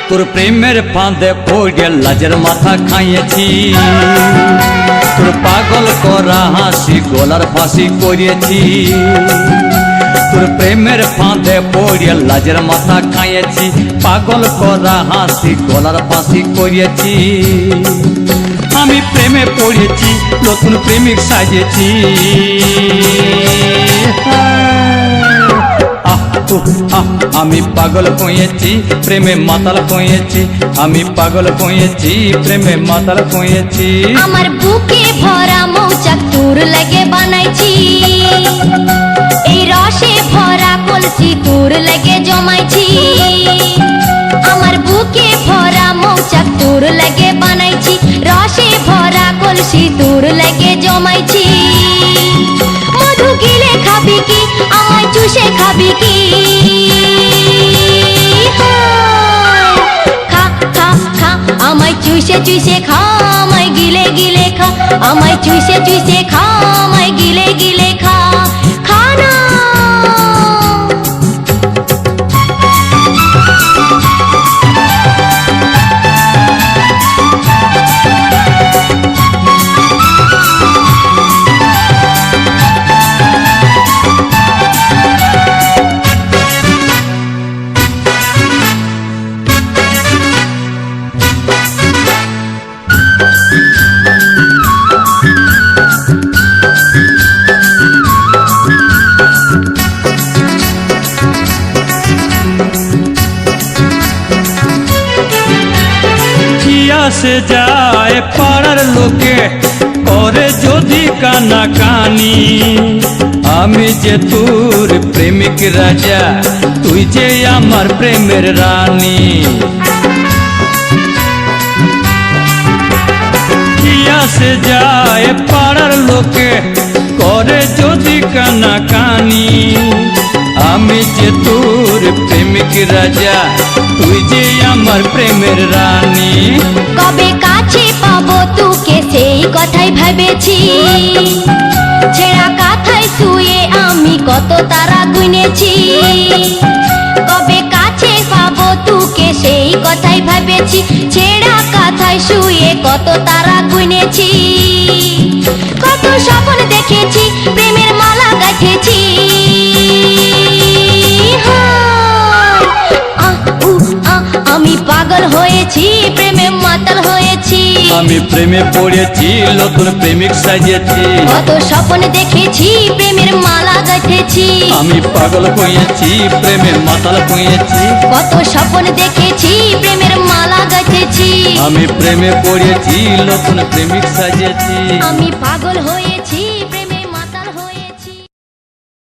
তোর প্রেমের ফাঁদে পড়ে লাজের মাথা খাইয়েছি, তোর পাগল করা হাসি গলার ফাঁসি করিয়েছি। তোর প্রেমের ফাঁদে পড়ে লাজের মাথা খাইয়েছি, পাগল করা হাসি গলার ফাঁসি করিয়েছি। আমি প্রেমে পড়েছি, নতুন প্রেমিক সাজেছি। আমি পাগল হয়েছি, প্রেমে মাতাল হয়েছি। আমি পাগল হয়েছি, প্রেমে মাতাল হয়েছি। আমার বুকে ভরা মৌচাক তোর লাগে বানাইছি, এই রসে ভরা কলসি তোর লাগে জমাইছি। আমার বুকে ভরা মৌচাক তোর লাগে বানাইছি, রসে ভরা কলসি তোর লাগে জমাইছি। মধু গিলে খাবি কি, আমায় চুষে খাবি কি? খা খা খা, আমায় চুষে চুষে খা, আমায় গিলে গিলে খা। আমায় চুষে চুষে খা, আমায় গিলে গিলে খা। খা না। সে যায় পাড়ার লোকে করে যদি কানা কানি, আমি যে তোর প্রেমিক রাজা, তুই যে আমার প্রেমের রানী। সে যায় পাড়ার লোকে করে যদি কানা কানি, আমি যে তোর প্রেমিক রাজা, তুই যে আমার প্রেমের রানী। কবে কাছে পাবো তোকে সেই কথাই ভেবেছি, ছেঁড়া কাঁথায় শুয়ে আমি কত তারা গুনেছি। কবে কাছে পাবো তোকে সেই কথাই ভেবেছি, ছেঁড়া কাঁথায় শুয়ে কত তারা গুনেছি। কত স্বপ্ন দেখেছি, প্রেমের মালা গাঁথেছি। আমি পাগল হয়েছি, প্রেমে মাতাল হয়েছি। আমি প্রেমে পড়েছি, নতুন প্রেমিক সাজিয়েছি। কত স্বপ্ন দেখেছি, প্রেমের মালা গাঁথেছি। আমি পাগল হয়েছি, প্রেমে মাতাল হয়েছি। কত স্বপ্ন দেখেছি, প্রেমের মালা গাঁথেছি। আমি প্রেমে পড়েছি, নতুন প্রেমিক সাজিয়েছি। আমি পাগল হয়েছি।